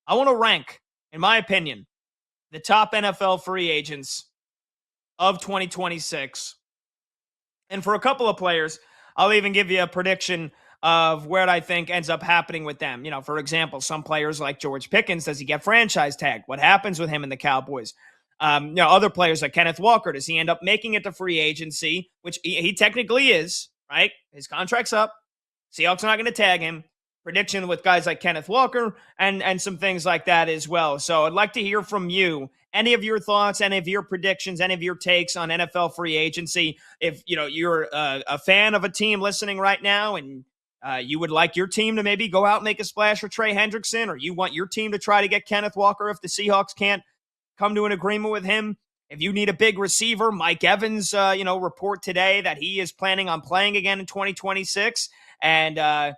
I want to rank, in my opinion, the top NFL free agents of 2026. And for a couple of players, I'll even give you a prediction of where I think ends up happening with them. You know, for example, some players like George Pickens, does he get franchise tagged? What happens with him in the Cowboys? Other players like Kenneth Walker, does he end up making it to free agency, which he technically is, right? His contract's up. Seahawks are not going to tag him. Prediction with guys like Kenneth Walker and some things like that as well. So I'd like to hear from you. Any of your thoughts, any of your predictions, any of your takes on NFL free agency. If you're a fan of a team listening right now and you would like your team to maybe go out and make a splash for Trey Hendrickson, or you want your team to try to get Kenneth Walker if the Seahawks can't come to an agreement with him. If you need a big receiver, Mike Evans, report today that he is planning on playing again in 2026, and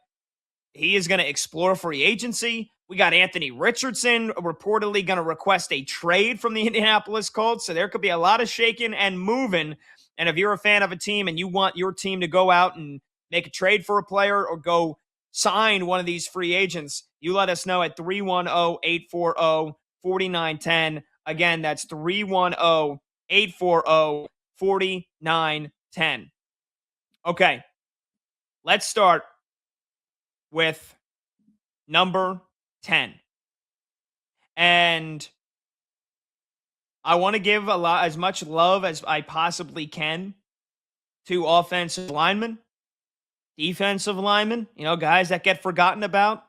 he is going to explore free agency. We got Anthony Richardson reportedly going to request a trade from the Indianapolis Colts. So there could be a lot of shaking and moving. And if you're a fan of a team and you want your team to go out and make a trade for a player or go sign one of these free agents, you let us know at 310-840-4910. Again, that's 310-840-4910. Okay, let's start with number 10. And I want to give as much love as I possibly can to offensive linemen, defensive linemen, guys that get forgotten about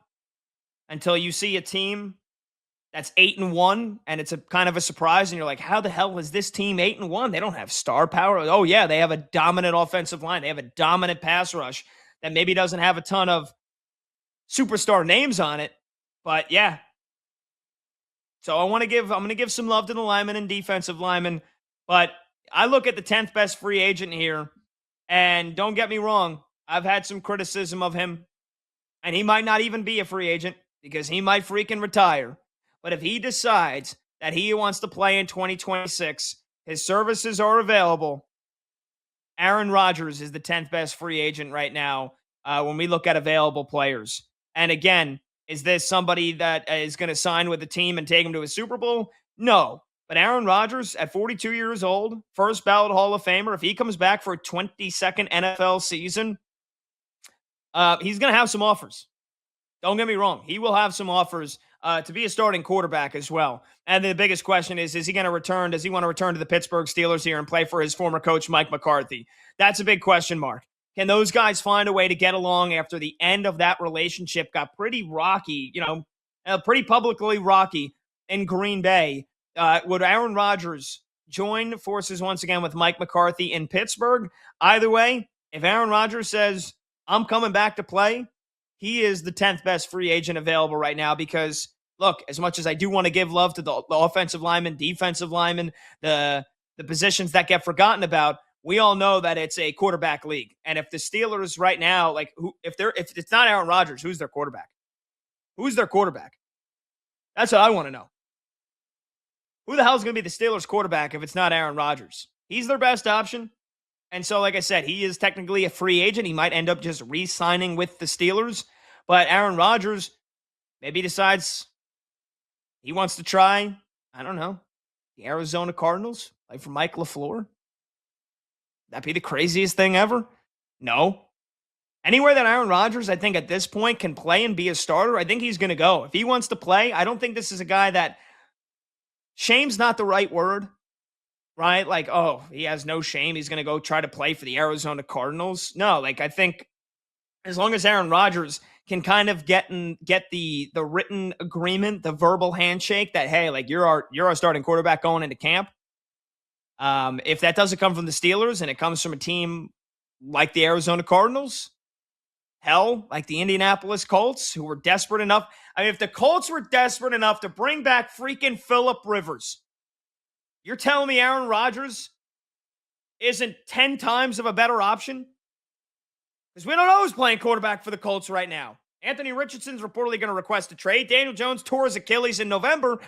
until you see a team that's 8-1 and it's a kind of a surprise and you're like, how the hell is this team 8-1? They don't have star power. Oh yeah, they have a dominant offensive line. They have a dominant pass rush that maybe doesn't have a ton of superstar names on it. But yeah. So I'm going to give some love to the linemen and defensive linemen. But I look at the 10th best free agent here, and don't get me wrong, I've had some criticism of him, and he might not even be a free agent because he might freaking retire. But if he decides that he wants to play in 2026, his services are available. Aaron Rodgers is the 10th best free agent right now when we look at available players. And again, is this somebody that is going to sign with the team and take him to a Super Bowl? No. But Aaron Rodgers, at 42 years old, first ballot Hall of Famer, if he comes back for a 22nd NFL season, he's going to have some offers. Don't get me wrong. He will have some offers to be a starting quarterback as well. And the biggest question is he going to return? Does he want to return to the Pittsburgh Steelers here and play for his former coach, Mike McCarthy? That's a big question mark. Can those guys find a way to get along after the end of that relationship got pretty rocky, pretty publicly rocky in Green Bay? Would Aaron Rodgers join forces once again with Mike McCarthy in Pittsburgh? Either way, if Aaron Rodgers says, I'm coming back to play, he is the 10th best free agent available right now because, look, as much as I do want to give love to the offensive linemen, defensive linemen, the positions that get forgotten about, we all know that it's a quarterback league. And if the Steelers right now, if it's not Aaron Rodgers, who's their quarterback? Who's their quarterback? That's what I want to know. Who the hell is going to be the Steelers quarterback if it's not Aaron Rodgers? He's their best option. And so, like I said, he is technically a free agent. He might end up just re-signing with the Steelers. But Aaron Rodgers maybe decides he wants to try, I don't know, the Arizona Cardinals, like for Mike LaFleur. That'd be the craziest thing ever? No. Anywhere that Aaron Rodgers, I think at this point, can play and be a starter, I think he's going to go. If he wants to play, I don't think this is a guy that, shame's not the right word, right? Like, oh, he has no shame. He's going to go try to play for the Arizona Cardinals. No, I think as long as Aaron Rodgers can kind of get the written agreement, the verbal handshake that, hey, you're our starting quarterback going into camp. If that doesn't come from the Steelers and it comes from a team like the Arizona Cardinals, hell, like the Indianapolis Colts, who were desperate enough. I mean, if the Colts were desperate enough to bring back freaking Phillip Rivers, you're telling me Aaron Rodgers isn't 10 times of a better option? Because we don't know who's playing quarterback for the Colts right now. Anthony Richardson's reportedly going to request a trade. Daniel Jones tore his Achilles in November.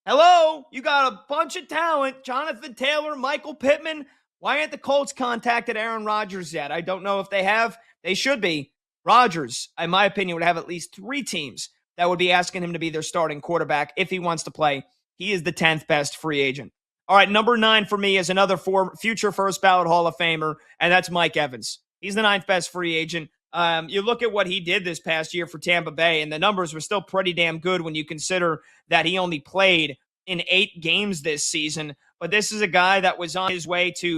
Hello, you got a bunch of talent. Jonathan Taylor, Michael Pittman. Why aren't the Colts contacted Aaron Rodgers yet? I don't know if they have. They should be. Rodgers, in my opinion, would have at least 3 teams that would be asking him to be their starting quarterback if he wants to play. He is the 10th best free agent. All right, number 9 for me is another future first ballot Hall of Famer, and that's Mike Evans. He's the 9th best free agent. You look at what he did this past year for Tampa Bay, and the numbers were still pretty damn good when you consider that he only played in 8 games this season. But this is a guy that was on his way to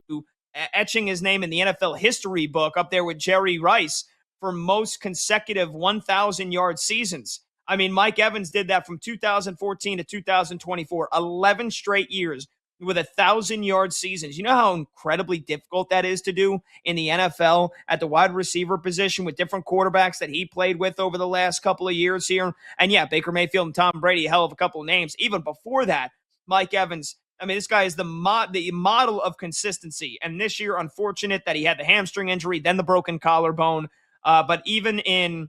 etching his name in the NFL history book up there with Jerry Rice for most consecutive 1,000-yard seasons. I mean, Mike Evans did that from 2014 to 2024, 11 straight years with 1,000-yard seasons. You know how incredibly difficult that is to do in the NFL at the wide receiver position with different quarterbacks that he played with over the last couple of years here. And yeah, Baker Mayfield and Tom Brady, a hell of a couple of names. Even before that, Mike Evans, I mean, this guy is the model of consistency. And this year, unfortunate that he had the hamstring injury, then the broken collarbone. But even in,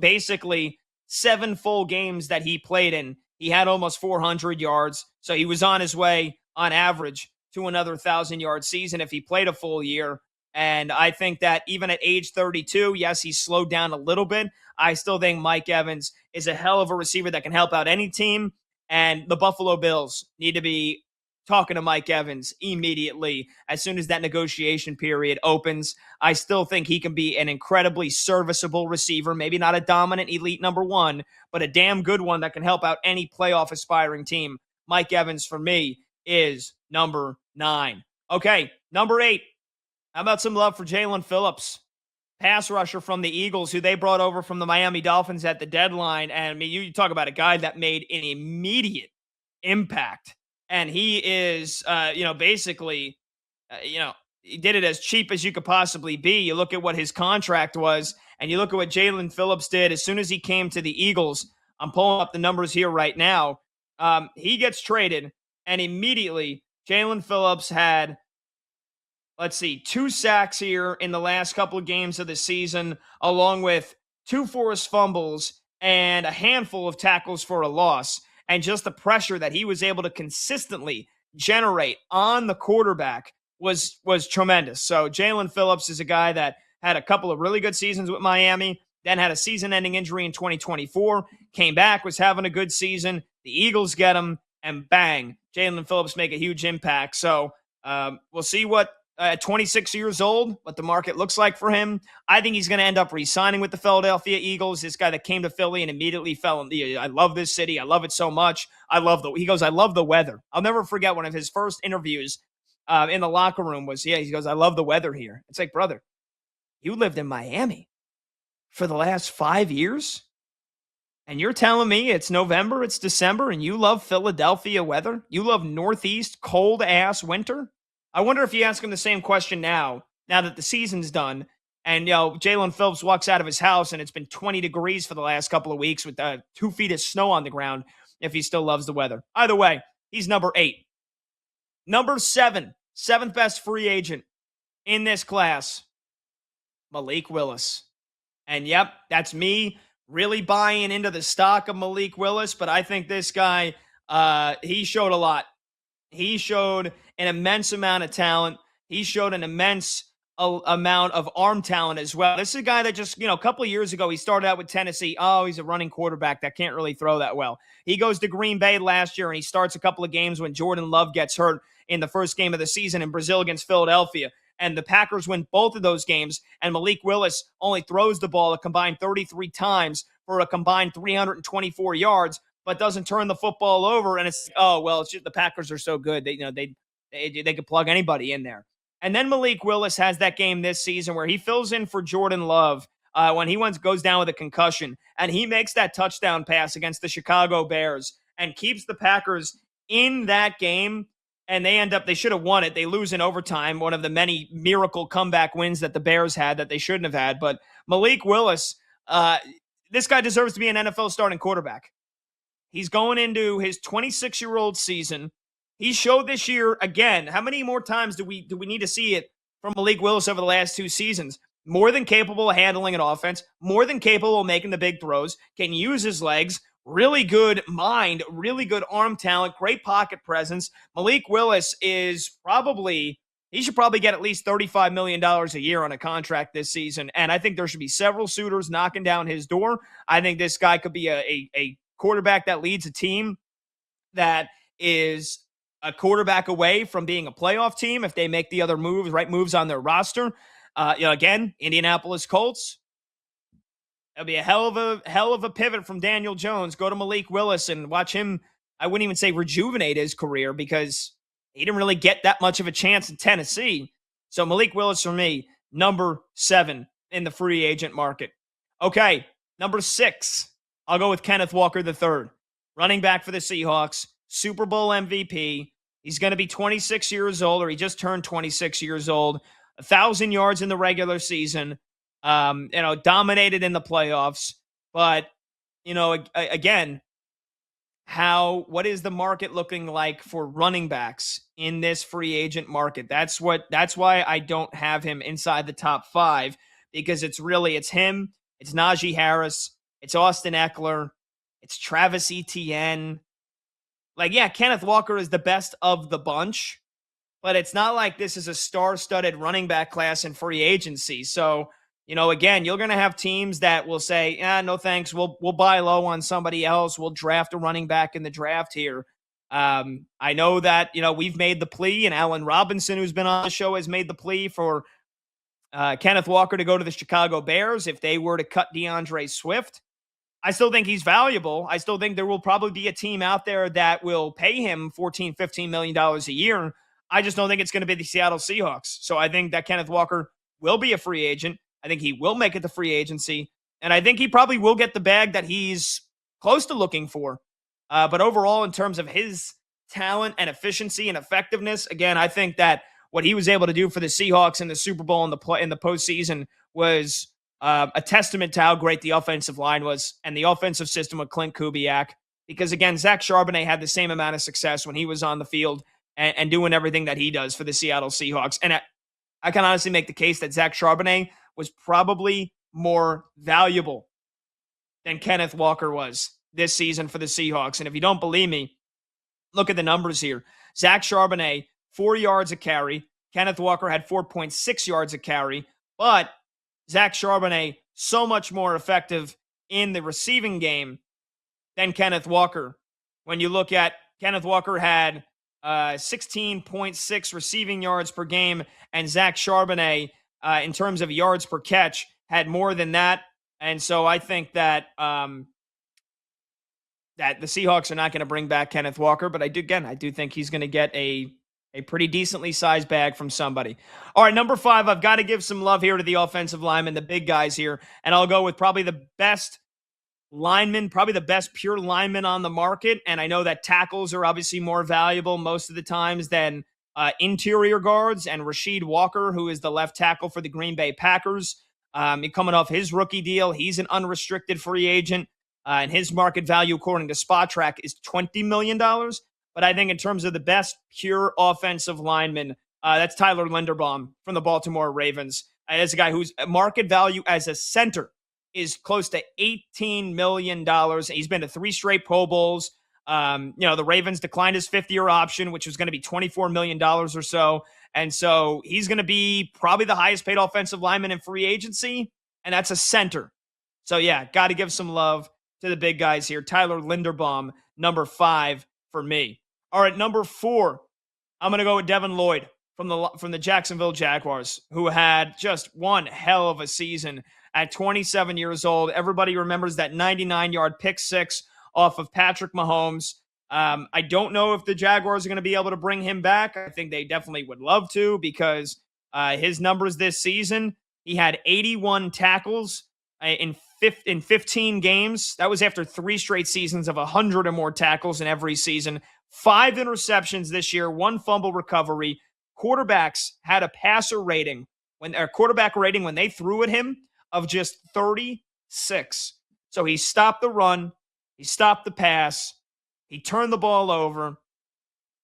basically 7 full games that he played in, he had almost 400 yards. So he was on his way, on average, to another 1,000-yard season if he played a full year. And I think that even at age 32, yes, he's slowed down a little bit. I still think Mike Evans is a hell of a receiver that can help out any team. And the Buffalo Bills need to be talking to Mike Evans immediately as soon as that negotiation period opens. I still think he can be an incredibly serviceable receiver, maybe not a dominant elite number 1, but a damn good one that can help out any playoff aspiring team. Mike Evans, for me, is number 9. Okay, number 8. How about some love for Jalen Phillips, pass rusher from the Eagles, who they brought over from the Miami Dolphins at the deadline. And I mean, you talk about a guy that made an immediate impact. And he is, basically, he did it as cheap as you could possibly be. You look at what his contract was, and you look at what Jalen Phillips did as soon as he came to the Eagles. I'm pulling up the numbers here right now. He gets traded, and immediately Jalen Phillips had, 2 sacks here in the last couple of games of the season, along with 2 forced fumbles and a handful of tackles for a loss. And just the pressure that he was able to consistently generate on the quarterback was tremendous. So Jalen Phillips is a guy that had a couple of really good seasons with Miami, then had a season-ending injury in 2024, came back, was having a good season. The Eagles get him, and bang, Jalen Phillips make a huge impact. So we'll see what at 26 years old, what the market looks like for him. I think he's going to end up re-signing with the Philadelphia Eagles. This guy that came to Philly and immediately fell in. I love this city. I love it so much. He goes, I love the weather. I'll never forget one of his first interviews in the locker room was, he goes, I love the weather here. It's like, brother, you lived in Miami for the last 5 years? And you're telling me it's November, it's December, and you love Philadelphia weather? You love Northeast cold-ass winter? I wonder if you ask him the same question now that the season's done, and Jalen Phillips walks out of his house and it's been 20 degrees for the last couple of weeks with 2 feet of snow on the ground, if he still loves the weather. Either way, he's number 8. Number 7, 7th best free agent in this class, Malik Willis. And yep, that's me really buying into the stock of Malik Willis, but I think this guy, he showed a lot. He showed an immense amount of talent. He showed an immense amount of arm talent as well. This is a guy that just, a couple of years ago, he started out with Tennessee. Oh, he's a running quarterback that can't really throw that well. He goes to Green Bay last year, and he starts a couple of games when Jordan Love gets hurt in the first game of the season in Brazil against Philadelphia. And the Packers win both of those games, and Malik Willis only throws the ball a combined 33 times for a combined 324 yards, but doesn't turn the football over. And it's, it's just the Packers are so good. They could plug anybody in there. And then Malik Willis has that game this season where he fills in for Jordan Love when he goes down with a concussion, and he makes that touchdown pass against the Chicago Bears and keeps the Packers in that game. And they should have won it. They lose in overtime, one of the many miracle comeback wins that the Bears had that they shouldn't have had. But Malik Willis, this guy deserves to be an NFL starting quarterback. He's going into his 26-year-old season. He showed this year, again, how many more times do we need to see it from Malik Willis over the last 2 seasons? More than capable of handling an offense, more than capable of making the big throws, can use his legs, really good mind, really good arm talent, great pocket presence. Malik Willis is probably he should probably get at least $35 million a year on a contract this season. And I think there should be several suitors knocking down his door. I think this guy could be a quarterback that leads a team that is a quarterback away from being a playoff team if they make the other moves, right moves on their roster. Again, Indianapolis Colts. It'll be a hell of a pivot from Daniel Jones. Go to Malik Willis and watch him. I wouldn't even say rejuvenate his career because he didn't really get that much of a chance in Tennessee. So Malik Willis for me, number 7 in the free agent market. Okay, number 6. I'll go with Kenneth Walker III, running back for the Seahawks, Super Bowl MVP. He's going to be 26 years old, or he just turned 26 years old. 1,000 yards in the regular season. Dominated in the playoffs. But, again, what is the market looking like for running backs in this free agent market? That's why I don't have him inside the top 5, because it's him, it's Najee Harris, it's Austin Eckler, it's Travis Etienne. Kenneth Walker is the best of the bunch, but it's not like this is a star-studded running back class in free agency. So, again, you're going to have teams that will say, no thanks, we'll buy low on somebody else. We'll draft a running back in the draft here. I know that, we've made the plea, and Allen Robinson, who's been on the show, has made the plea for Kenneth Walker to go to the Chicago Bears if they were to cut DeAndre Swift. I still think he's valuable. I still think there will probably be a team out there that will pay him $14, $15 million a year. I just don't think it's going to be the Seattle Seahawks. So I think that Kenneth Walker will be a free agent. I think he will make it to free agency. And I think he probably will get the bag that he's close to looking for. But overall, in terms of his talent and efficiency and effectiveness, again, I think that what he was able to do for the Seahawks in the Super Bowl in the postseason was a testament to how great the offensive line was and the offensive system of Clint Kubiak. Because, again, Zach Charbonnet had the same amount of success when he was on the field and doing everything that he does for the Seattle Seahawks. And I can honestly make the case that Zach Charbonnet was probably more valuable than Kenneth Walker was this season for the Seahawks. And if you don't believe me, look at the numbers here. Zach Charbonnet, 4 yards a carry. Kenneth Walker had 4.6 yards a carry. But Zach Charbonnet, so much more effective in the receiving game than Kenneth Walker. When you look at Kenneth Walker had 16.6 receiving yards per game, and Zach Charbonnet, in terms of yards per catch, had more than that. And so I think that that the Seahawks are not going to bring back Kenneth Walker, but I do think he's going to get a pretty decently sized bag from somebody. All right, number 5, I've got to give some love here to the offensive linemen, the big guys here, and I'll go with probably the best lineman, probably the best pure lineman on the market. And I know that tackles are obviously more valuable most of the times than interior guards. And Rasheed Walker, who is the left tackle for the Green Bay Packers, coming off his rookie deal, he's an unrestricted free agent, and his market value, according to Spot Track, is $20 million. But I think in terms of the best pure offensive lineman, that's Tyler Linderbaum from the Baltimore Ravens. As a guy whose market value as a center is close to $18 million. He's been to 3 straight Pro Bowls. The Ravens declined his 5th-year option, which was going to be $24 million or so. And so he's going to be probably the highest paid offensive lineman in free agency, and that's a center. So, yeah, got to give some love to the big guys here. Tyler Linderbaum, number 5 for me. All right, number 4, I'm going to go with Devin Lloyd from the Jacksonville Jaguars, who had just one hell of a season at 27 years old. Everybody remembers that 99-yard pick six off of Patrick Mahomes. I don't know if the Jaguars are going to be able to bring him back. I think they definitely would love to, because his numbers this season, he had 81 tackles in 15 games. That was after 3 straight seasons of 100 or more tackles in every season. 5 interceptions this year, 1 fumble recovery. Quarterbacks had a quarterback rating when they threw at him of just 36. So he stopped the run, he stopped the pass, he turned the ball over.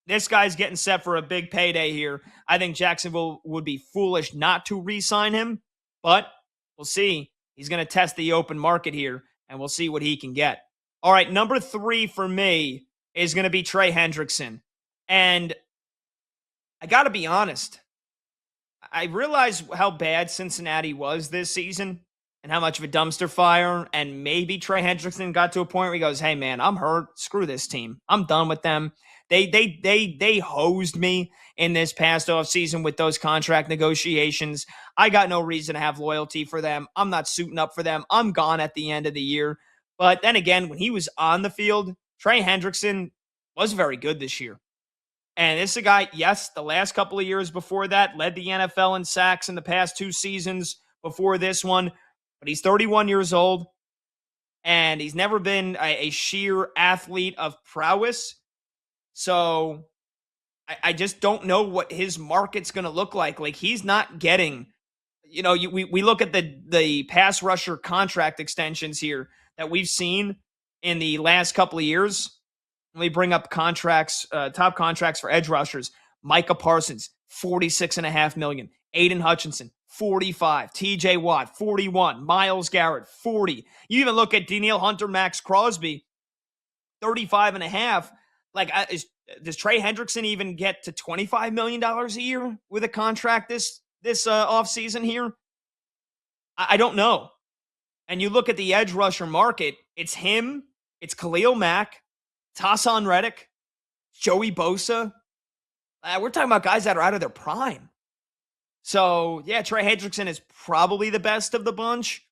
This guy's getting set for a big payday here. I think Jacksonville would be foolish not to re-sign him, but we'll see. He's going to test the open market here, and we'll see what he can get. All right, number 3 for me is going to be Trey Hendrickson. And I got to be honest, I realize how bad Cincinnati was this season and how much of a dumpster fire. And maybe Trey Hendrickson got to a point where he goes, "Hey man, I'm hurt. Screw this team. I'm done with them. They hosed me in this past offseason with those contract negotiations. I got no reason to have loyalty for them. I'm not suiting up for them. I'm gone at the end of the year." But then again, when he was on the field, Trey Hendrickson was very good this year. And this is a guy, yes, the last couple of years before that led the NFL in sacks in the past 2 seasons before this one. But he's 31 years old, and he's never been a sheer athlete of prowess. So I just don't know what his market's going to look like. Like, he's not getting, we look at the pass rusher contract extensions here that we've seen in the last couple of years. Let me bring up contracts, top contracts for edge rushers. Micah Parsons, $46.5 million. Aiden Hutchinson, 45. TJ Watt, 41. Myles Garrett, 40. You even look at Danielle Hunter, Max Crosby, 35.5. Like, does Trey Hendrickson even get to $25 million a year with a contract this offseason here? I don't know. And you look at the edge rusher market, it's him, it's Khalil Mack, Tassan Reddick, Joey Bosa. We're talking about guys that are out of their prime. So, yeah, Trey Hendrickson is probably the best of the bunch.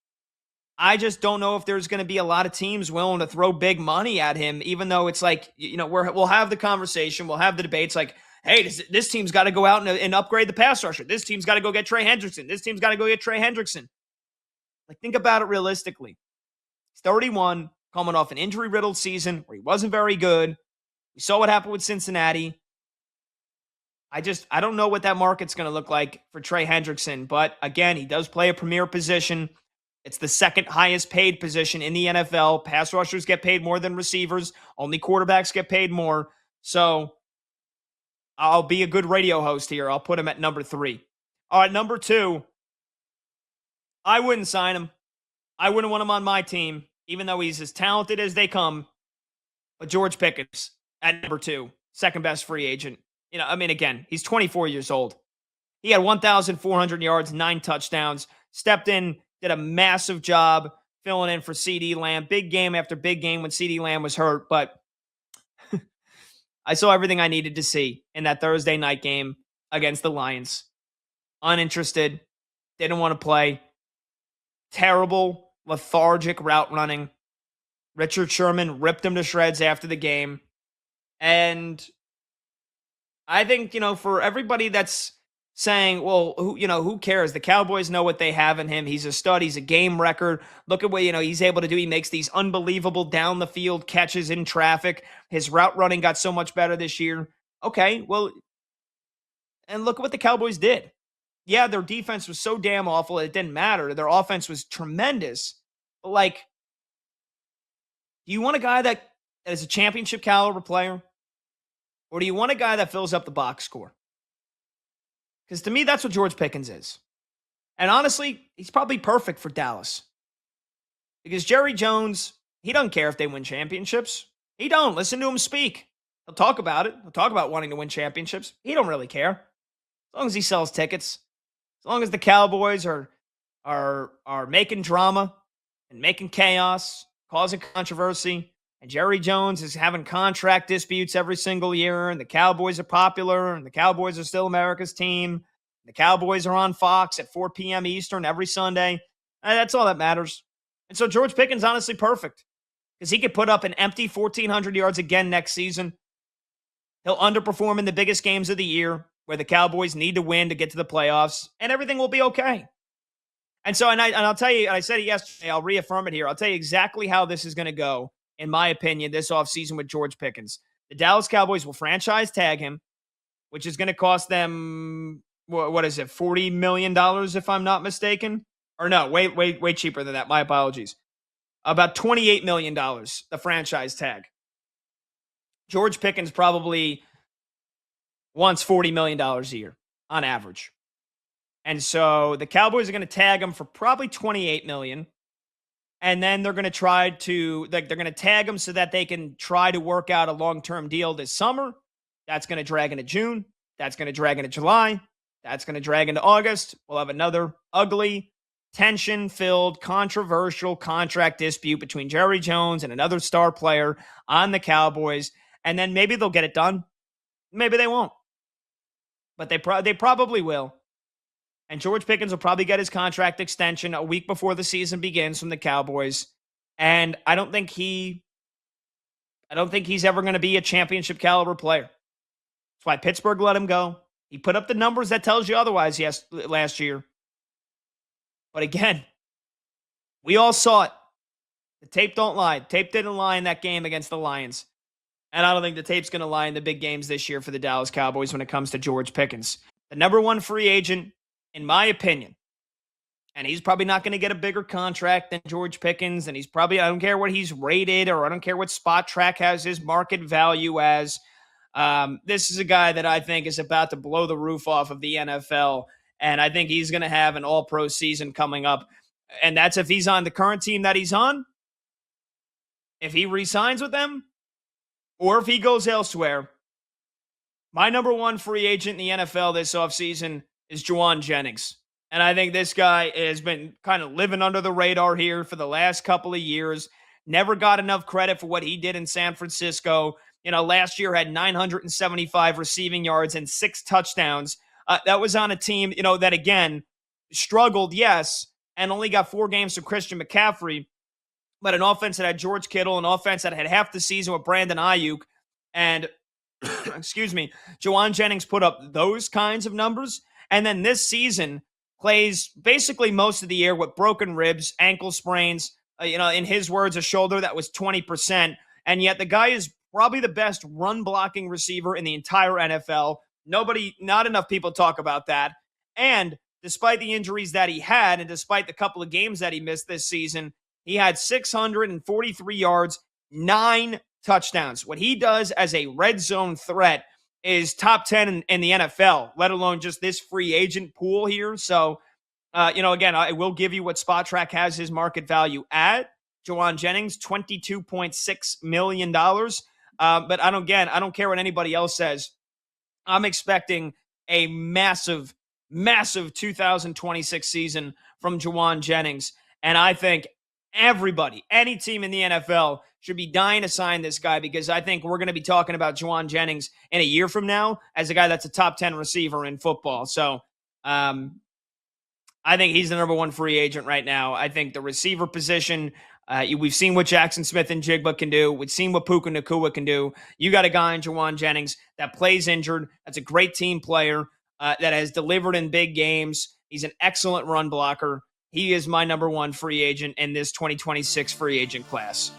I just don't know if there's going to be a lot of teams willing to throw big money at him, even though it's like, we'll have the conversation, we'll have the debates like, hey, this team's got to go out and upgrade the pass rusher. This team's got to go get Trey Hendrickson. This team's got to go get Trey Hendrickson. Like, think about it realistically. He's 31, coming off an injury-riddled season where he wasn't very good. We saw what happened with Cincinnati. I don't know what that market's going to look like for Trey Hendrickson. But, again, he does play a premier position. It's the second highest paid position in the NFL. Pass rushers get paid more than receivers. Only quarterbacks get paid more. So, I'll be a good radio host here. I'll put him at number 3. All right, number 2. I wouldn't sign him. I wouldn't want him on my team, even though he's as talented as they come. But George Pickens at number 2, second best free agent. Again, he's 24 years old. He had 1,400 yards, 9 touchdowns, stepped in, did a massive job filling in for CeeDee Lamb. Big game after big game when CeeDee Lamb was hurt. But I saw everything I needed to see in that Thursday night game against the Lions. Uninterested, didn't want to play. Terrible, lethargic route running. Richard Sherman ripped him to shreds after the game. And I think, for everybody that's saying, well, who cares? The Cowboys know what they have in him. He's a stud. He's a game record. Look at what, he's able to do. He makes these unbelievable down the field catches in traffic. His route running got so much better this year. Okay, well, and look at what the Cowboys did. Yeah, their defense was so damn awful, it didn't matter. Their offense was tremendous. But, do you want a guy that is a championship caliber player? Or do you want a guy that fills up the box score? Because to me, that's what George Pickens is. And honestly, he's probably perfect for Dallas. Because Jerry Jones, he doesn't care if they win championships. He don't. Listen to him speak. He'll talk about it. He'll talk about wanting to win championships. He don't really care. As long as he sells tickets. As long as the Cowboys are making drama and making chaos, causing controversy, and Jerry Jones is having contract disputes every single year, and the Cowboys are popular, and the Cowboys are still America's team. The Cowboys are on Fox at 4 p.m. Eastern every Sunday. That's all that matters. And so George Pickens honestly perfect because he could put up an empty 1,400 yards again next season. He'll underperform in the biggest games of the year where the Cowboys need to win to get to the playoffs, and everything will be okay. And so, I'll tell you, I said it yesterday, I'll reaffirm it here. I'll tell you exactly how this is going to go, in my opinion, this offseason with George Pickens. The Dallas Cowboys will franchise tag him, which is going to cost them, what is it, $40 million if I'm not mistaken? Or no, way cheaper than that. My apologies. About $28 million, the franchise tag. George Pickens probably wants $40 million a year on average. And so the Cowboys are going to tag him for probably $28 million. And then they're going to try to, they're going to tag him so that they can try to work out a long-term deal this summer. That's going to drag into June. That's going to drag into July. That's going to drag into August. We'll have another ugly, tension filled, controversial contract dispute between Jerry Jones and another star player on the Cowboys. And then maybe they'll get it done. Maybe they won't. But they probably will. And George Pickens will probably get his contract extension a week before the season begins from the Cowboys. And I don't think he's ever going to be a championship caliber player. That's why Pittsburgh let him go. He put up the numbers that tells you otherwise last year. But again, we all saw it. The tape don't lie. Tape didn't lie in that game against the Lions. And I don't think the tape's going to lie in the big games this year for the Dallas Cowboys when it comes to George Pickens. The number one free agent, in my opinion, and he's probably not going to get a bigger contract than George Pickens, and I don't care what he's rated, or I don't care what Spot Track has his market value as. This is a guy that I think is about to blow the roof off of the NFL, and I think he's going to have an all-pro season coming up. And that's if he's on the current team that he's on, if he re-signs with them, or if he goes elsewhere. My number one free agent in the NFL this offseason is Jauan Jennings. And I think this guy has been kind of living under the radar here for the last couple of years. Never got enough credit for what he did in San Francisco. Last year had 975 receiving yards and 6 touchdowns. That was on a team, that again struggled, yes, and only got 4 games from Christian McCaffrey, but an offense that had George Kittle, an offense that had half the season with Brandon Ayuk, and excuse me, Jauan Jennings put up those kinds of numbers, and then this season plays basically most of the year with broken ribs, ankle sprains, in his words, a shoulder that was 20%, and yet the guy is probably the best run blocking receiver in the entire NFL. Not enough people talk about that. And despite the injuries that he had, and despite the couple of games that he missed this season, he had 643 yards, 9 touchdowns. What he does as a red zone threat is top 10 in the NFL, let alone just this free agent pool here. So, again, I will give you what Spot Track has his market value at. Jauan Jennings, $22.6 million. But I don't care what anybody else says. I'm expecting a massive, massive 2026 season from Jauan Jennings. And I think everybody, any team in the NFL should be dying to sign this guy, because I think we're going to be talking about Jauan Jennings in a year from now as a guy that's a top 10 receiver in football. So I think he's the number one free agent right now. I think the receiver position, we've seen what Jackson Smith and Jigba can do. We've seen what Puka Nacua can do. You got a guy in Jauan Jennings that plays injured. That's a great team player that has delivered in big games. He's an excellent run blocker. He is my number one free agent in this 2026 free agent class.